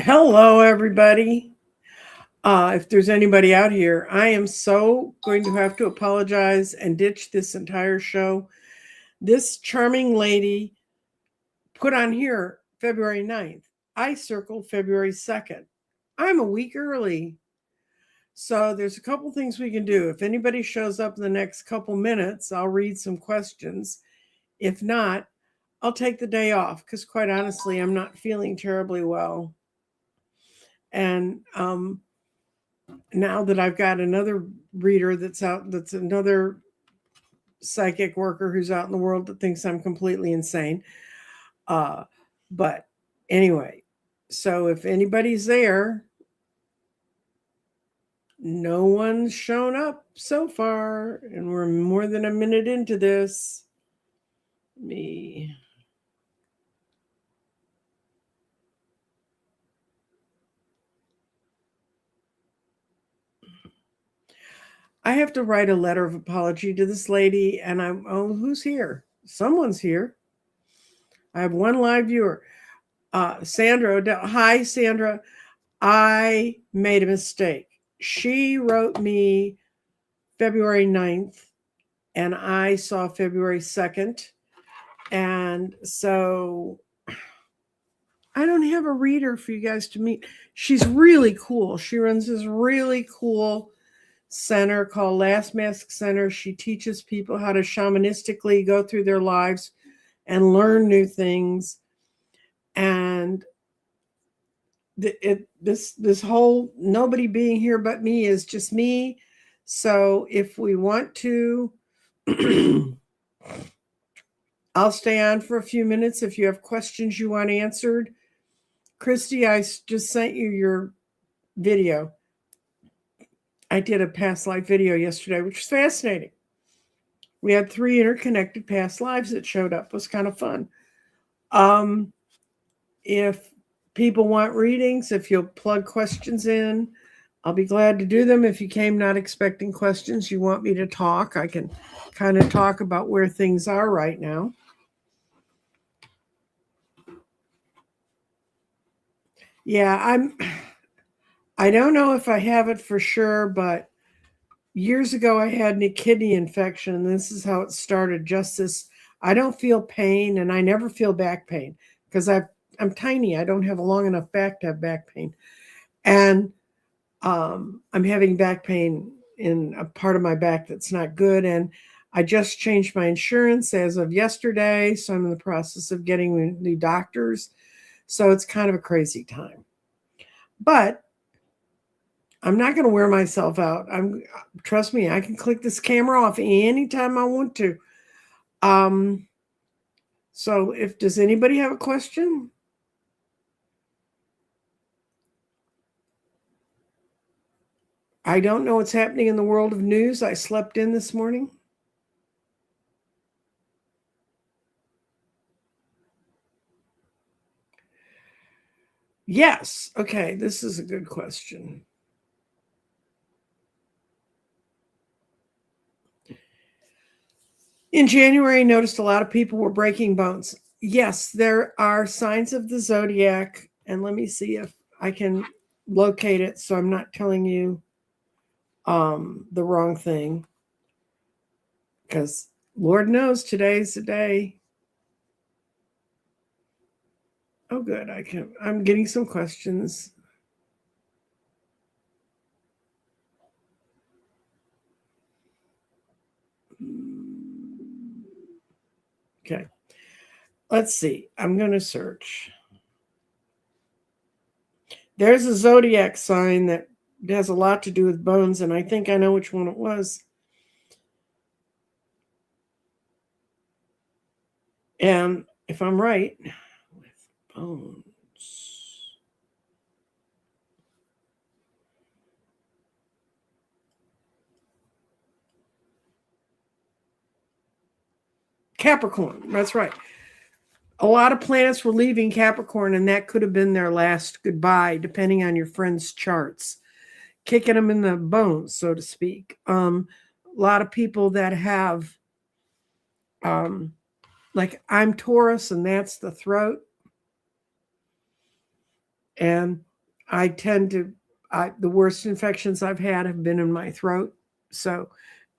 Hello, everybody. If there's anybody out here, I am so going to have to apologize and ditch this entire show. This charming lady put on here February 9th. I circled February 2nd. I'm a week early. So there's a couple things we can do. If anybody shows up in the next couple minutes, I'll read some questions. If not, I'll take the day off because, quite honestly, I'm not feeling terribly well. And now that I've got another reader that's out, that's another psychic worker who's out in the world that thinks I'm completely insane. Uh, but anyway, so if anybody's there, no one's shown up so far, and we're more than a minute into this. Me. I have to write a letter of apology to this lady, and who's here? Someone's here. I have one live viewer. Sandra, hi, Sandra. I made a mistake. She wrote me February 9th, and I saw February 2nd. And so I don't have a reader for you guys to meet. She's really cool. She runs this really cool center called Last Mask Center. She teaches people how to shamanistically go through their lives and learn new things. And this whole nobody being here but me is just me. So if we want to, I'll stay on for a few minutes if you have questions you want answered. Christy, I just sent you your video. I did a past life video yesterday, which was fascinating. We had 3 interconnected past lives that showed up. It was kind of fun. If people want readings, if you'll plug questions in, I'll be glad to do them. If you came not expecting questions, you want me to talk, I can kind of talk about where things are right now. Yeah, I don't know if I have it for sure, but years ago I had a kidney infection, and this is how it started. Just this, I don't feel pain, and I never feel back pain because I'm tiny. I don't have a long enough back to have back pain, and I'm having back pain in a part of my back that's not good. And I just changed my insurance as of yesterday, so I'm in the process of getting new doctors. So it's kind of a crazy time, but I'm not going to wear myself out. Trust me, I can click this camera off anytime I want to. So if does anybody have a question? I don't know what's happening in the world of news. I slept in this morning. Yes. Okay, this is a good question. In January, I noticed a lot of people were breaking bones. Yes, there are signs of the zodiac. And let me see if I can locate it so I'm not telling you the wrong thing. Because Lord knows today's the day. Oh, good. I'm getting some questions. Okay. Let's see. I'm going to search. There's a zodiac sign that has a lot to do with bones, and I think I know which one it was. And if I'm right, with bones. Capricorn, that's right. A lot of planets were leaving Capricorn, and that could have been their last goodbye, depending on your friend's charts, kicking them in the bones, so to speak. A lot of people that have, like I'm Taurus, and that's the throat. And I tend to, the worst infections I've had have been in my throat. So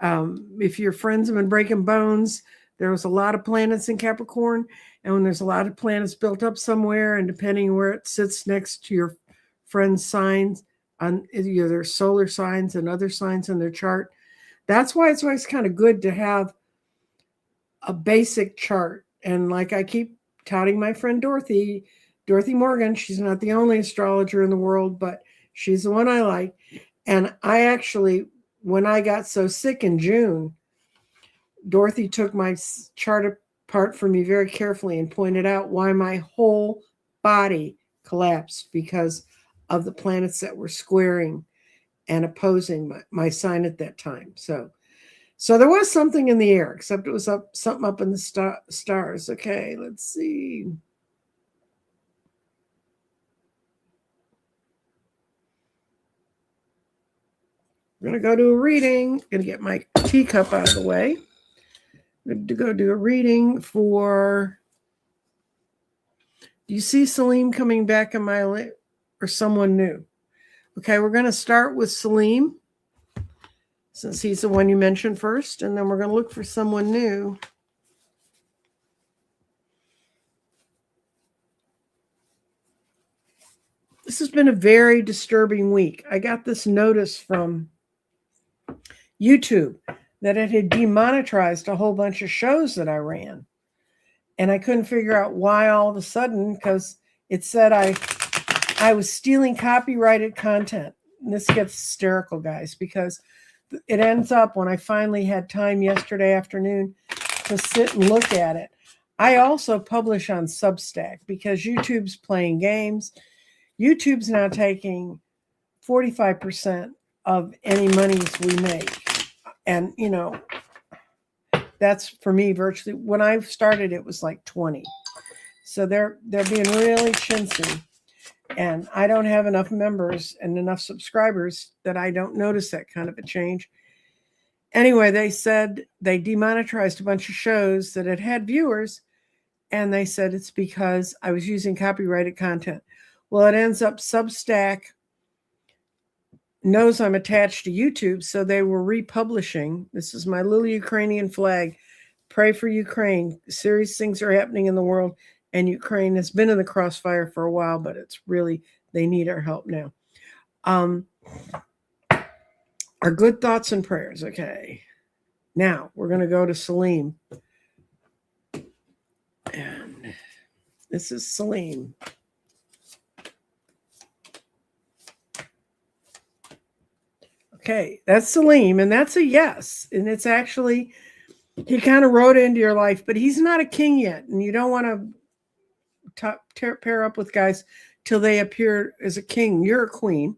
if your friends have been breaking bones, there was a lot of planets in Capricorn. And when there's a lot of planets built up somewhere, and depending where it sits next to your friend's signs, on either their solar signs and other signs in their chart, that's why it's always kind of good to have a basic chart. And like I keep touting my friend Dorothy Morgan, she's not the only astrologer in the world, but she's the one I like. And I actually, when I got so sick in June, Dorothy took my chart apart for me very carefully and pointed out why my whole body collapsed because of the planets that were squaring and opposing my sign at that time. So there was something in the air, except it was something up in the stars. Okay, let's see. We're going to go to a reading. Going to get my teacup out of the way. I'm going to go do a reading for... Do you see Salim coming back in my life or someone new? Okay, we're going to start with Salim, since he's the one you mentioned first, and then we're going to look for someone new. This has been a very disturbing week. I got this notice from YouTube that it had demonetized a whole bunch of shows that I ran. And I couldn't figure out why all of a sudden, because it said I was stealing copyrighted content. And this gets hysterical, guys, because it ends up when I finally had time yesterday afternoon to sit and look at it. I also publish on Substack because YouTube's playing games. YouTube's now taking 45% of any monies we make. And, you know, that's for me virtually. When I started, it was like 20. So they're being really chintzy. And I don't have enough members and enough subscribers that I don't notice that kind of a change. Anyway, they said they demonetized a bunch of shows that had viewers, and they said it's because I was using copyrighted content. Well, it ends up Substack knows I'm attached to YouTube, so they were republishing. This is my little Ukrainian flag. Pray for Ukraine. Serious things are happening in the world, and Ukraine has been in the crossfire for a while, but it's really, they need our help now. Our good thoughts and prayers. Okay. Now we're going to go to Salim. And this is Salim. Okay, that's Salim, and that's a yes. And it's actually, he kind of wrote into your life, but he's not a king yet. And you don't want to pair up with guys till they appear as a king. You're a queen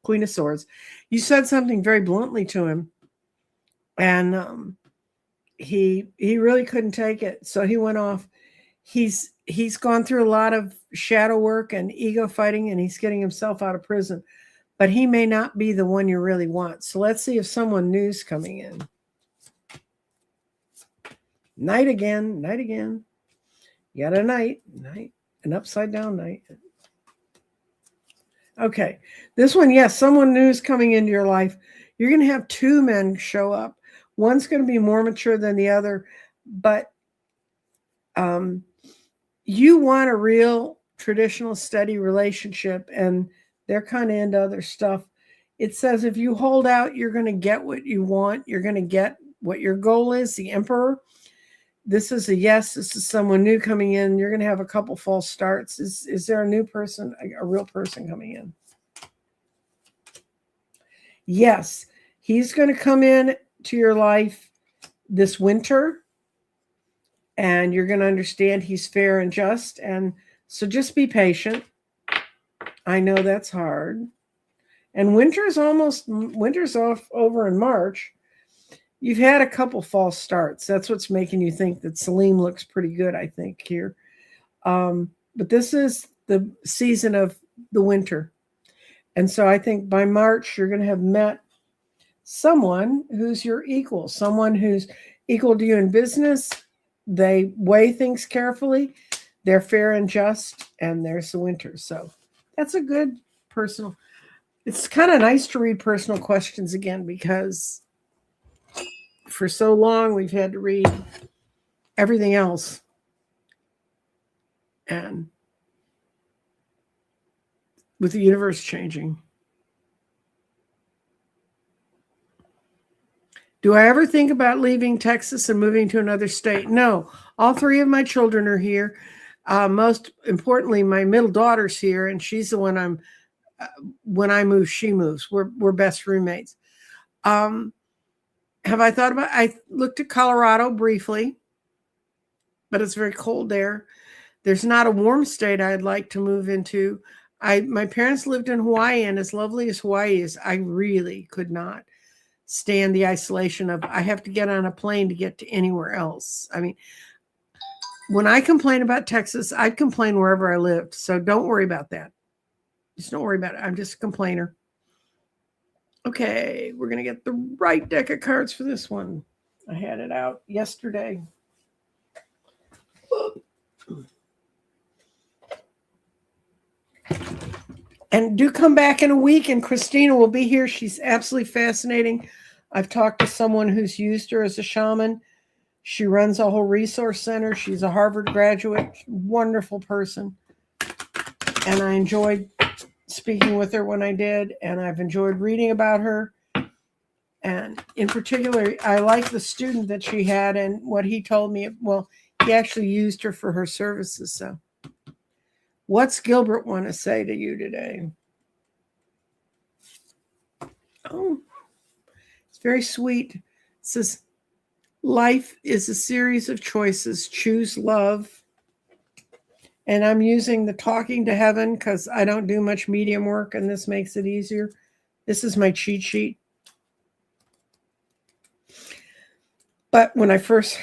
of swords. You said something very bluntly to him, and he really couldn't take it. So he went off. He's gone through a lot of shadow work and ego fighting, and he's getting himself out of prison. But he may not be the one you really want. So let's see if someone new's coming in. Night again. You got a night, an upside down night. Okay, this one, yes, someone new's coming into your life. You're going to have two men show up. One's going to be more mature than the other, but you want a real traditional steady relationship, and they're kind of into other stuff. It says if you hold out, you're going to get what you want. You're going to get what your goal is, the emperor. This is a yes. This is someone new coming in. You're going to have a couple false starts. Is there a new person, a real person coming in? Yes. He's going to come in to your life this winter, and you're going to understand he's fair and just. And so just be patient. I know that's hard. And winter's over in March. You've had a couple false starts. That's what's making you think that Salim looks pretty good, I think, here. But this is the season of the winter. And so I think by March, you're going to have met someone who's your equal, someone who's equal to you in business. They weigh things carefully. They're fair and just, and there's the winter. So that's a good personal. It's kind of nice to read personal questions again because for so long we've had to read everything else. And with the universe changing. Do I ever think about leaving Texas and moving to another state? No. All three of my children are here. Most importantly, my middle daughter's here, and she's the one when I move, she moves. We're best roommates. Have I thought about? I looked at Colorado briefly, but it's very cold there. There's not a warm state I'd like to move into. My parents lived in Hawaii, and as lovely as Hawaii is, I really could not stand the isolation of I have to get on a plane to get to anywhere else. I mean, when I complain about Texas, I'd complain wherever I lived. So don't worry about that. Just don't worry about it. I'm just a complainer. Okay, we're going to get the right deck of cards for this one. I had it out yesterday. And do come back in a week, and Christina will be here. She's absolutely fascinating. I've talked to someone who's used her as a shaman. She runs a whole resource center. She's a Harvard graduate, wonderful person. And I enjoyed speaking with her when I did, and I've enjoyed reading about her. And in particular, I like the student that she had and what he told me. Well, he actually used her for her services. So what's Gilbert want to say to you today? Oh, it's very sweet. It says, life is a series of choices. Choose love. And I'm using the talking to heaven because I don't do much medium work, and this makes it easier. This is my cheat sheet. But when I first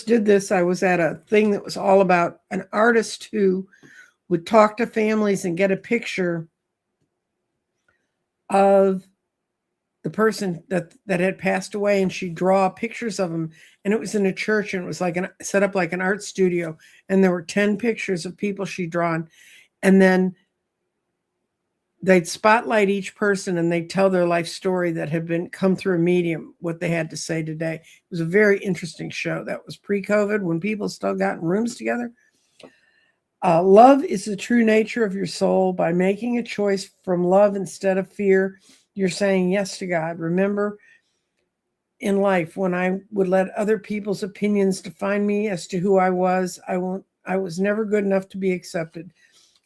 did this, I was at a thing that was all about an artist who would talk to families and get a picture of the person that had passed away, and she'd draw pictures of them. And it was in a church, and it was like set up like an art studio. And there were 10 pictures of people she'd drawn. And then they'd spotlight each person, and they'd tell their life story that had come through a medium, what they had to say today. It was a very interesting show. That was pre-COVID, when people still got in rooms together. Love is the true nature of your soul. By making a choice from love instead of fear, you're saying yes to God. Remember, in life, when I would let other people's opinions define me as to who I was, I was never good enough to be accepted.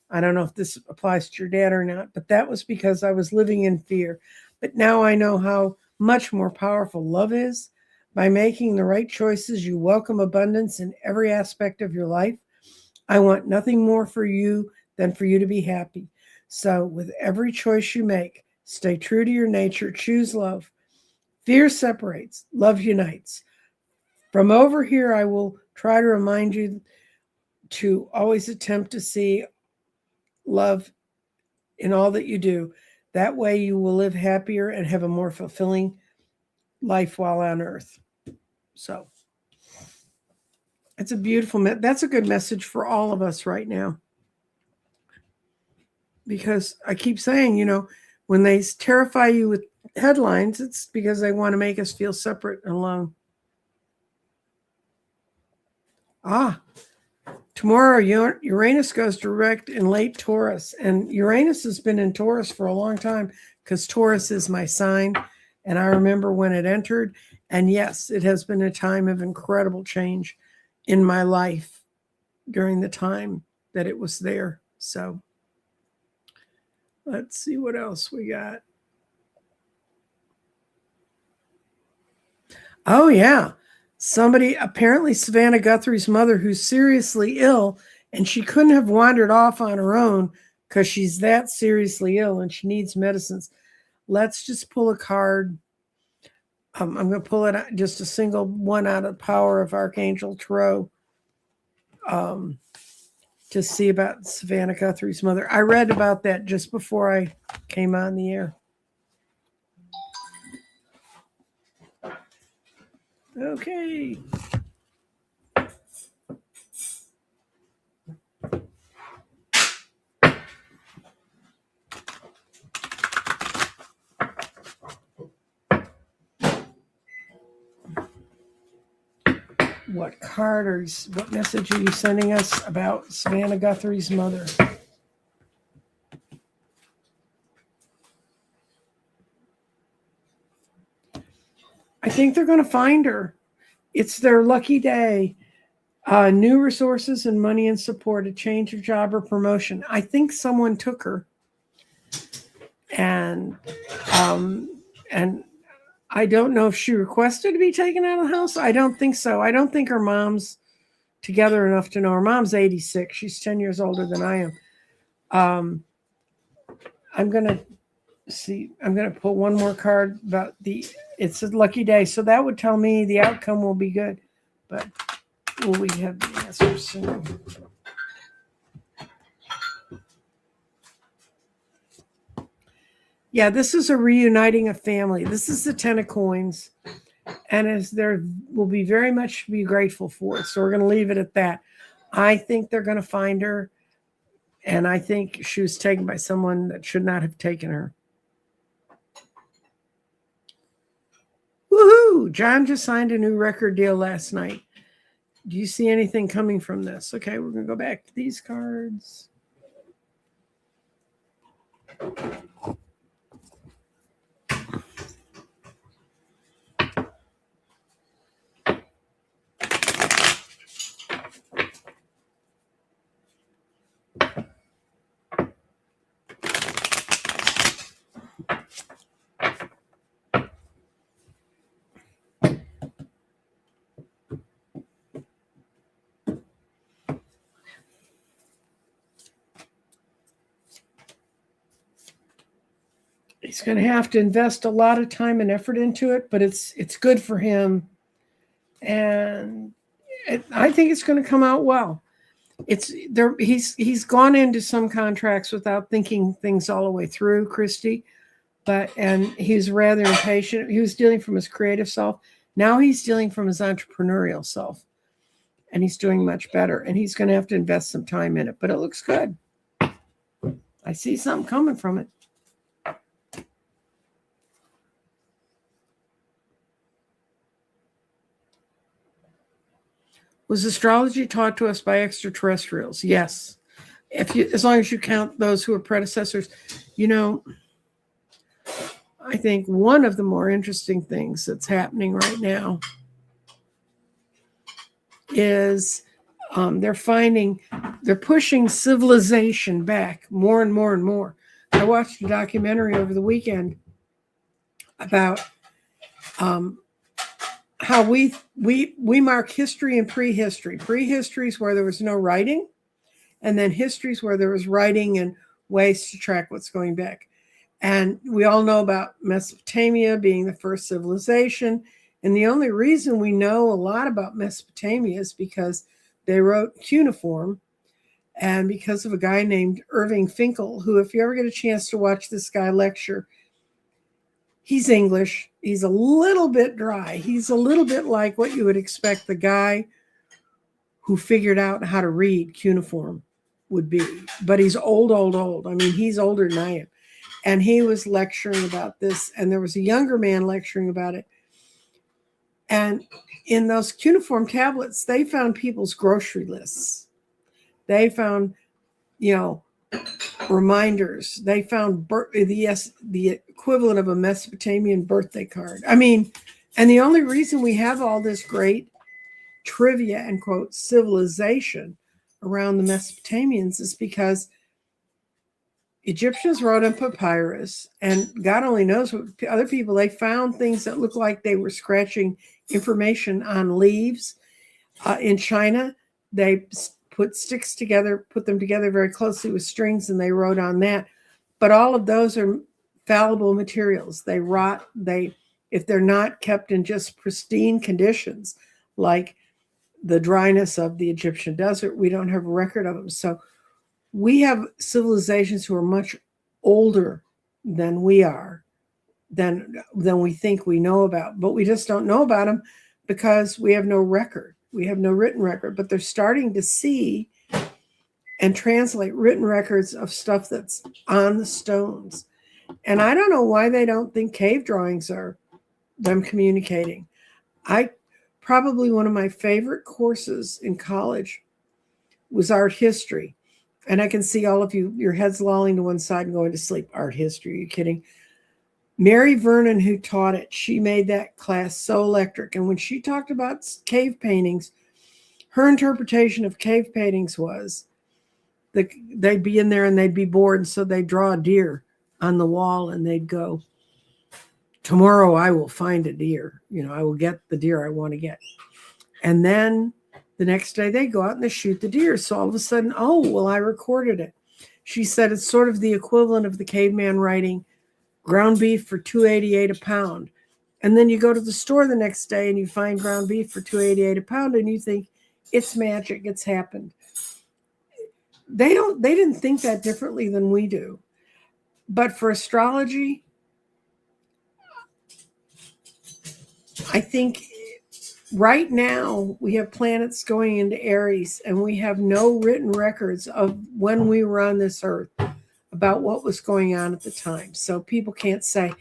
I don't know if this applies to your dad or not, but that was because I was living in fear. But now I know how much more powerful love is. By making the right choices, you welcome abundance in every aspect of your life. I want nothing more for you than for you to be happy. So with every choice you make, stay true to your nature, choose love. Fear separates, love unites. From over here, I will try to remind you to always attempt to see love in all that you do. That way you will live happier and have a more fulfilling life while on earth. So it's a beautiful, that's a good message for all of us right now. Because I keep saying, when they terrify you with headlines, it's because they want to make us feel separate and alone. Tomorrow, Uranus goes direct in late Taurus, and Uranus has been in Taurus for a long time because Taurus is my sign, and I remember when it entered, and yes, it has been a time of incredible change in my life during the time that it was there. So let's see what else we got. Oh, yeah. Somebody, apparently Savannah Guthrie's mother, who's seriously ill, and she couldn't have wandered off on her own because she's that seriously ill and she needs medicines. Let's just pull a card. I'm going to pull it out, just a single one out of the power of Archangel Tarot, to see about Savannah Guthrie's mother. I read about that just before I came on the air. Okay. what message are you sending us about Savannah Guthrie's mother? I think they're going to find her. It's their lucky day. New resources and money and support, a change of job or promotion. I think someone took her. And I don't know if she requested to be taken out of the house. I don't think so. I don't think her mom's together enough to know. Her mom's 86. She's 10 years older than I am. I'm going to pull one more card about it's a lucky day. So that would tell me the outcome will be good. But will we have the answer soon? Yeah, this is a reuniting of family. This is the 10 of coins. And as there will be very much to be grateful for it. So we're going to leave it at that. I think they're going to find her. And I think she was taken by someone that should not have taken her. Woohoo! John just signed a new record deal last night. Do you see anything coming from this? Okay, we're going to go back to these cards. He's going to have to invest a lot of time and effort into it, but it's good for him. And I think it's going to come out well. He's gone into some contracts without thinking things all the way through, Christy, and he's rather impatient. He was dealing from his creative self. Now he's dealing from his entrepreneurial self, and he's doing much better. And he's going to have to invest some time in it, but it looks good. I see something coming from it. Was astrology taught to us by extraterrestrials? Yes. As long as you count those who are predecessors. I think one of the more interesting things that's happening right now is they're pushing civilization back more and more and more. I watched a documentary over the weekend about how we mark history and prehistory. Prehistory is where there was no writing, and then history is where there was writing and ways to track what's going back. And we all know about Mesopotamia being the first civilization. And the only reason we know a lot about Mesopotamia is because they wrote cuneiform, and because of a guy named Irving Finkel, who, if you ever get a chance to watch this guy lecture, he's English. He's a little bit dry. He's a little bit like what you would expect the guy who figured out how to read cuneiform would be. But he's old. I mean, he's older than I am. And he was lecturing about this, and there was a younger man lecturing about it. And in those cuneiform tablets, they found people's grocery lists. They found, reminders. They found the equivalent of a Mesopotamian birthday card. I mean, and the only reason we have all this great trivia and quote civilization around the Mesopotamians is because Egyptians wrote on papyrus, and God only knows what other people, they found things that looked like they were scratching information on leaves. In China, they put sticks together, put them together very closely with strings, and they wrote on that. But all of those are fallible materials. They rot. If they're not kept in just pristine conditions, like the dryness of the Egyptian desert, we don't have a record of them. So we have civilizations who are much older than we are, than we think we know about. But we just don't know about them because we have no record. We have no written record. But they're starting to see and translate written records of stuff that's on the stones. And I don't know why they don't think cave drawings are them communicating. probably one of my favorite courses in college was art history. And I can see all of you, your heads lolling to one side and going to sleep. Art history, are you kidding? Mary Vernon, who taught it, she made that class so electric. And when she talked about cave paintings, her interpretation of cave paintings was they'd be in there and they'd be bored. And so they'd draw a deer on the wall and they'd go, tomorrow I will find a deer. I will get the deer I want to get. And then the next day they go out and they shoot the deer. So all of a sudden, oh, well, I recorded it. She said it's sort of the equivalent of the caveman writing ground beef for $2.88 a pound. And then you go to the store the next day and you find ground beef for $2.88 a pound and you think it's magic, it's happened. They didn't think that differently than we do. But for astrology, I think right now we have planets going into Aries and we have no written records of when we were on this earth about what was going on at the time. So people can't say,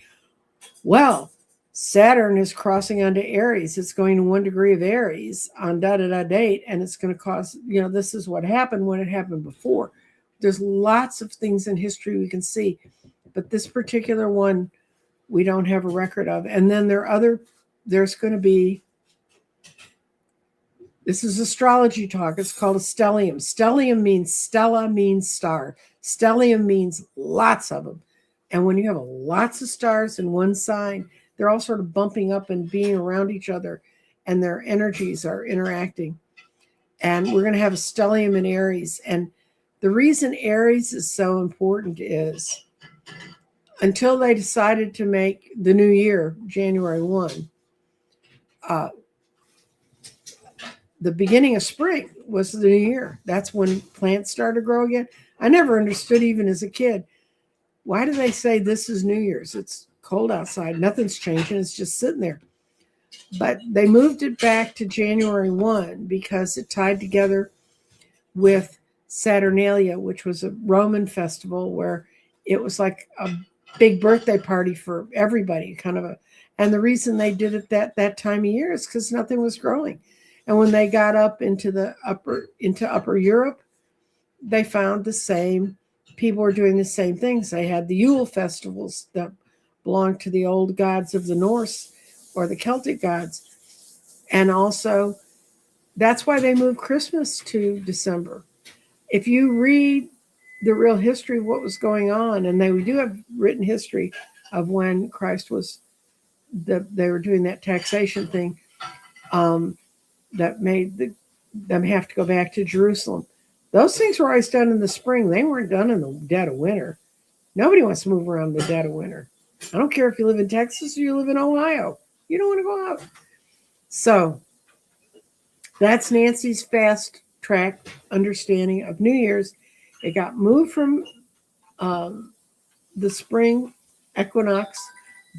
well, Saturn is crossing onto Aries. It's going to 1 degree of Aries on da-da-da date, and it's going to cause, this is what happened when it happened before. There's lots of things in history we can see, but this particular one we don't have a record of. And then there's going to be, this is astrology talk. It's called a stellium. Stellium means, stella means star. Stellium means lots of them. And when you have lots of stars in one sign, they're all sort of bumping up and being around each other, and their energies are interacting. And we're going to have a stellium in Aries. And the reason Aries is so important is until they decided to make the new year, January 1, the beginning of spring was the new year. That's when plants started to grow again. I never understood, even as a kid, why do they say this is New Year's? It's cold outside. Nothing's changing. It's just sitting there. But they moved it back to January 1 because it tied together with Saturnalia, which was a Roman festival where it was like a big birthday party for everybody, and the reason they did it that time of year is because nothing was growing. And when they got up into upper Europe, they found the same people were doing the same things. They had the Yule festivals that belonged to the old gods of the Norse or the Celtic gods. And also, that's why they moved Christmas to December. If you read the real history of what was going on, and we do have written history of when Christ was, they were doing that taxation thing that made them have to go back to Jerusalem. Those things were always done in the spring. They weren't done in the dead of winter. Nobody wants to move around in the dead of winter. I don't care if you live in Texas or you live in Ohio. You don't want to go out. So that's Nancy's fast track understanding of New Year's. It got moved from the spring equinox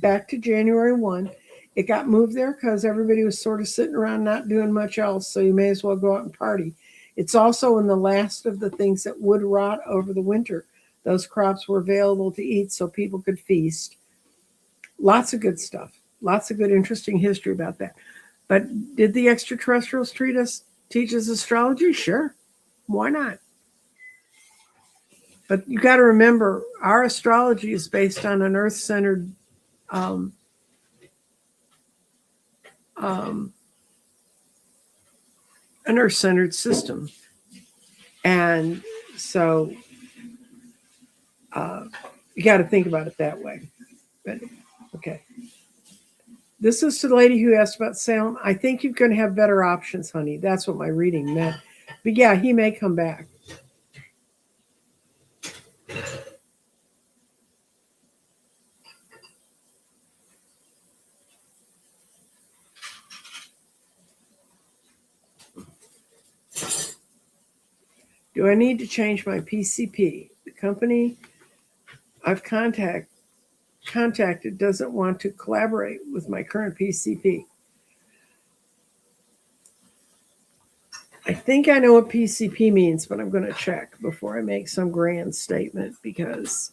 back to January 1. It got moved there because everybody was sort of sitting around not doing much else, so you may as well go out and party. It's also in the last of the things that would rot over the winter. Those crops were available to eat so people could feast. Lots of good stuff. Lots of good, interesting history about that. But did the extraterrestrials teach us astrology? Sure. Why not? But you got to remember, our astrology is based on an Earth-centered system. And so you got to think about it that way. But okay. This is to the lady who asked about Salem. I think you're going to have better options, honey. That's what my reading meant. But yeah, he may come back. Do I need to change my PCP? The company I've contacted doesn't want to collaborate with my current PCP. I think I know what PCP means, but I'm going to check before I make some grand statement because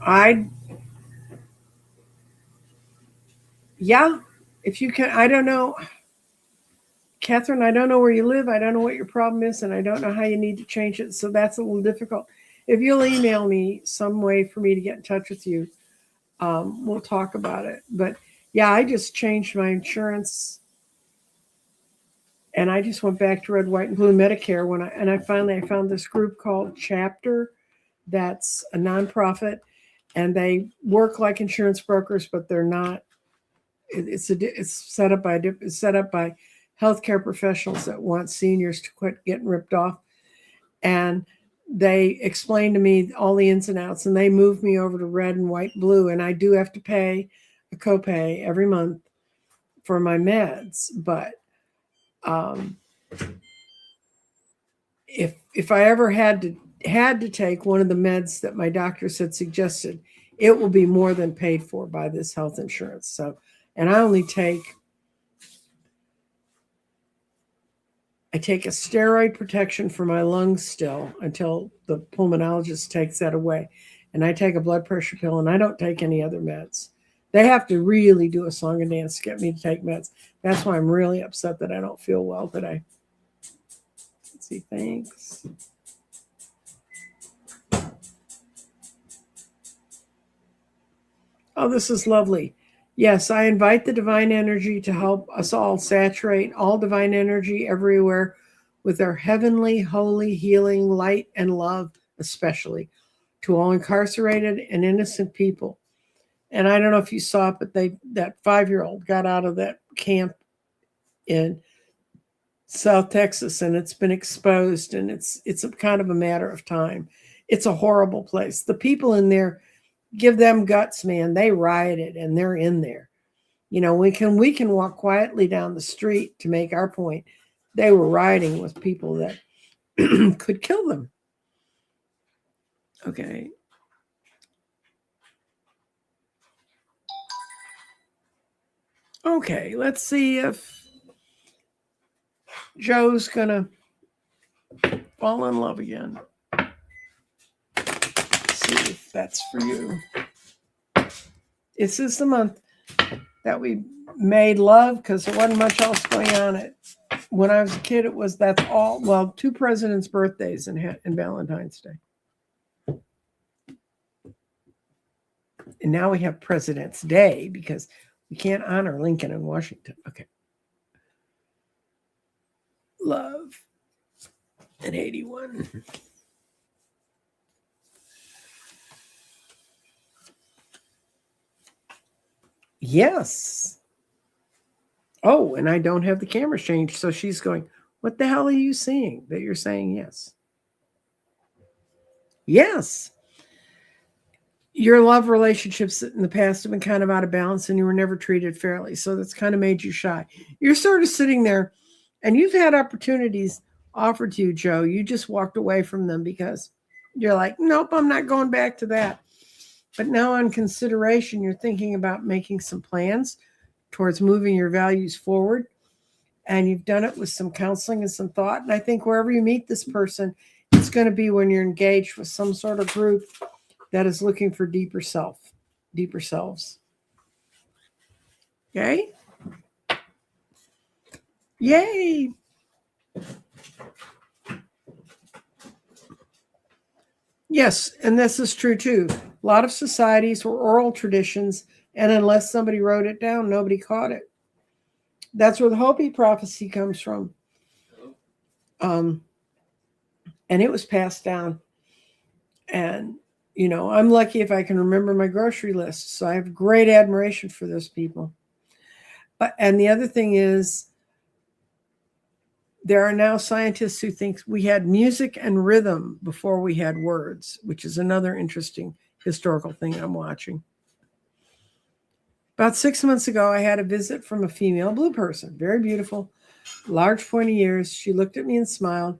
I, yeah, if you can, I don't know. Catherine, I don't know where you live. I don't know what your problem is, and I don't know how you need to change it. So that's a little difficult. If you'll email me some way for me to get in touch with you, we'll talk about it. But yeah, I just changed my insurance, and I just went back to red, white, and blue Medicare I finally found this group called Chapter, that's a nonprofit, and they work like insurance brokers, but they're not. It's set up by healthcare professionals that want seniors to quit getting ripped off, and they explain to me all the ins and outs, and they move me over to red and white blue, and I do have to pay a copay every month for my meds, but um, if I ever had to take one of the meds that my doctor said suggested, it will be more than paid for by this health insurance. So, and I take a steroid protection for my lungs still until the pulmonologist takes that away. And I take a blood pressure pill, and I don't take any other meds. They have to really do a song and dance to get me to take meds. That's why I'm really upset that I don't feel well today. Let's see, thanks. Oh, this is lovely. Yes, I invite the divine energy to help us all saturate all divine energy everywhere with their heavenly, holy, healing light and love, especially to all incarcerated and innocent people. And I don't know if you saw it, but that 5-year-old got out of that camp in South Texas, and it's been exposed, and it's a kind of a matter of time. It's a horrible place. The people in there, give them guts, man. They rioted, and they're in there. You know, we can walk quietly down the street to make our point. They were rioting with people that could kill them. Okay. Okay, let's see if Joe's gonna fall in love again. See if that's for you. This is the month that we made love because there wasn't much else going on. When I was a kid, that's all. Well, 2 presidents' birthdays and Valentine's Day. And now we have President's Day because we can't honor Lincoln and Washington. Okay. Love and 81. Yes. Oh, and I don't have the camera changed. So she's going, what the hell are you seeing that you're saying yes? Yes. Your love relationships in the past have been kind of out of balance, and you were never treated fairly. So that's kind of made you shy. You're sort of sitting there, and you've had opportunities offered to you, Joe. You just walked away from them because you're like, nope, I'm not going back to that. But now on consideration, you're thinking about making some plans towards moving your values forward. And you've done it with some counseling and some thought. And I think wherever you meet this person, it's going to be when you're engaged with some sort of group that is looking for deeper selves. Okay? Yay! Yes, and this is true too. A lot of societies were oral traditions, and unless somebody wrote it down, nobody caught it. That's where the Hopi prophecy comes from. And it was passed down. And, you know, I'm lucky if I can remember my grocery list. So I have great admiration for those people. And the other thing is, there are now scientists who think we had music and rhythm before we had words, which is another interesting historical thing I'm watching. About 6 months ago, I had a visit from a female blue person, very beautiful, large pointy ears. She looked at me and smiled.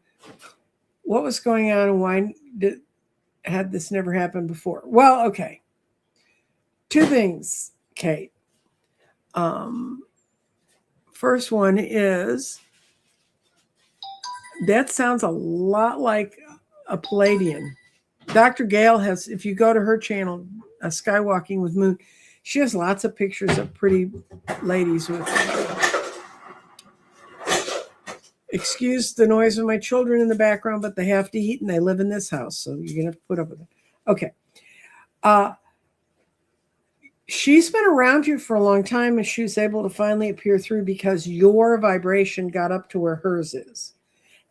What was going on, and why had this never happened before? Well, okay. 2 things, Kate. First one is, that sounds a lot like a Palladian. Dr. Gale has, if you go to her channel, Skywalking with Moon. She has lots of pictures of pretty ladies with. Excuse the noise of my children in the background, but they have to eat and they live in this house, so you're gonna have to put up with it. Okay. She's been around you for a long time, and she was able to finally appear through because your vibration got up to where hers is.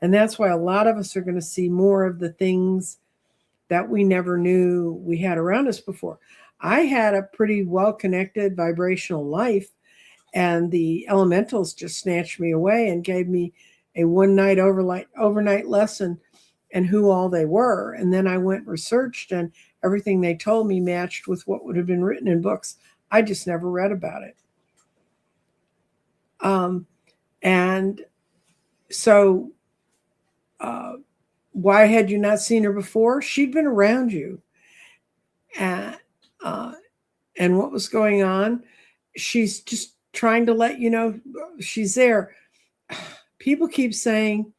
And that's why a lot of us are going to see more of the things that we never knew we had around us before. I had a pretty well-connected vibrational life, and the elementals just snatched me away and gave me a one-night overnight lesson and who all they were. And then I went and researched, and everything they told me matched with what would have been written in books. I just never read about it. And so why had you not seen her before? She'd been around you. And what was going on? She's just trying to let you know she's there. People keep saying,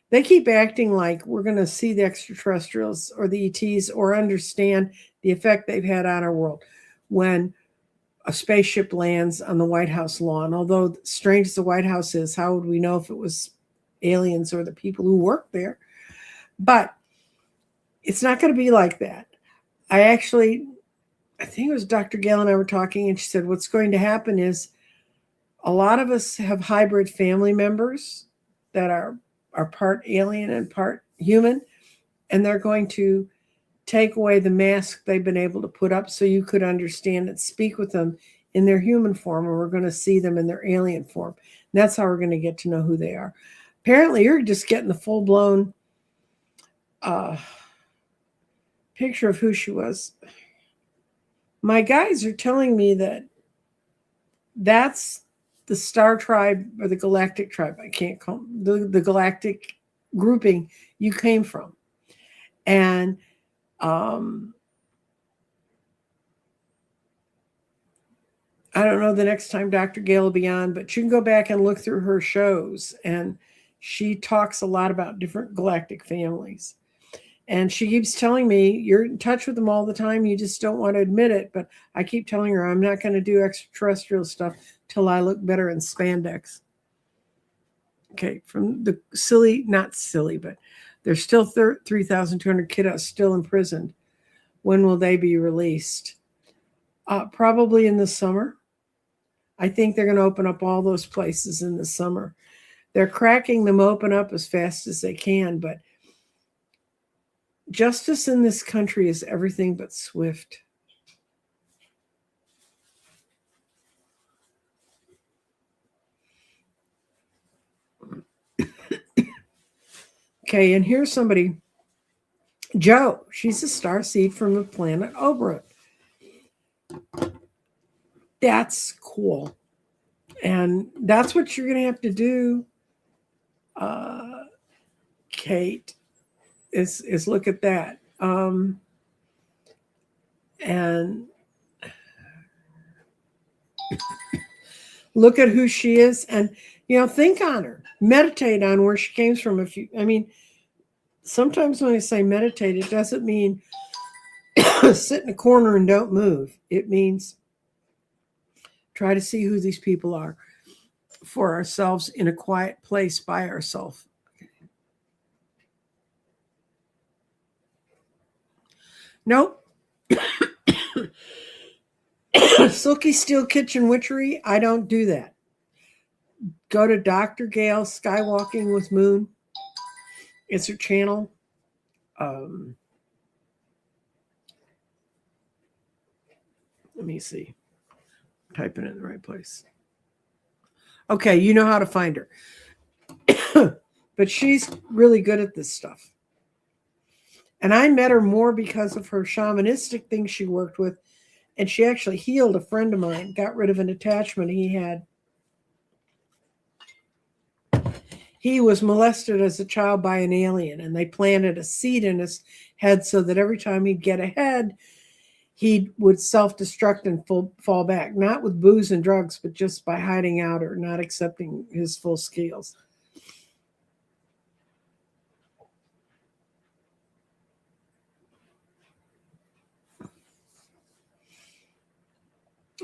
they keep acting like we're going to see the extraterrestrials or the ETs or understand the effect they've had on our world when a spaceship lands on the White House lawn. Although strange as the White House is, how would we know if it was aliens or the people who work there? But it's not going to be like that. I think it was Dr. Gail and I were talking, and she said what's going to happen is a lot of us have hybrid family members that are part alien and part human, and they're going to take away the mask they've been able to put up so you could understand and speak with them in their human form, and we're going to see them in their alien form. And that's how we're going to get to know who they are. Apparently, you're just getting the full-blown picture of who she was. My guides are telling me that that's the star tribe or the galactic tribe. I can't call them, the galactic grouping you came from. And I don't know the next time Dr. Gail will be on, but you can go back and look through her shows, and she talks a lot about different galactic families. And she keeps telling me, you're in touch with them all the time, you just don't want to admit it. But I keep telling her I'm not going to do extraterrestrial stuff till I look better in spandex. Okay, from the not silly, but there's still 3,200 kiddos still imprisoned. When will they be released? Probably in the summer. I think they're going to open up all those places in the summer. They're cracking them open up as fast as they can, but justice in this country is everything but swift. Okay, and here's somebody, Jo. She's a star seed from the planet Oberon. That's cool. And that's what you're going to have to do, Kate, is look at that. And look at who she is, and think on her, meditate on where she came from. Sometimes when I say meditate, it doesn't mean sit in a corner and don't move. It means try to see who these people are for ourselves in a quiet place by ourselves. Nope. Silky Steel Kitchen Witchery, I don't do that. Go to Dr. Gail Skywalking with Moon. It's her channel. Let me see. Typing it in the right place. Okay, you know how to find her. But she's really good at this stuff. And I met her more because of her shamanistic thing she worked with. And she actually healed a friend of mine, got rid of an attachment he had. He was molested as a child by an alien, and they planted a seed in his head so that every time he'd get ahead, he would self-destruct and fall back, not with booze and drugs, but just by hiding out or not accepting his full skills.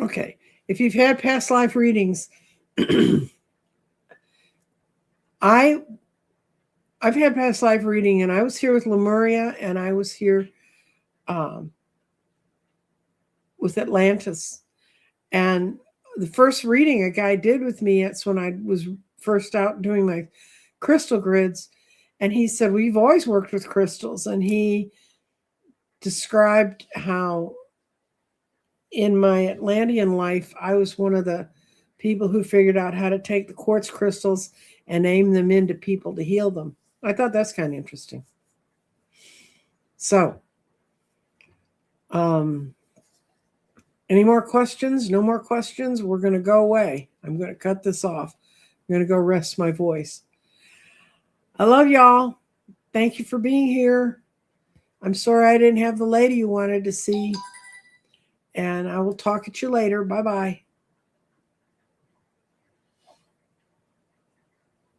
Okay. If you've had past life readings, I've had past life reading, and I was here with Lemuria, and I was here with Atlantis. And the first reading a guy did with me, it's when I was first out doing my crystal grids. And he said, well, you've always worked with crystals. And he described how in my Atlantean life, I was one of the people who figured out how to take the quartz crystals and aim them into people to heal them. I thought that's kind of interesting. So, any more questions? No more questions? We're going to go away. I'm going to cut this off. I'm going to go rest my voice. I love y'all. Thank you for being here. I'm sorry I didn't have the lady you wanted to see. And I will talk at you later. Bye-bye.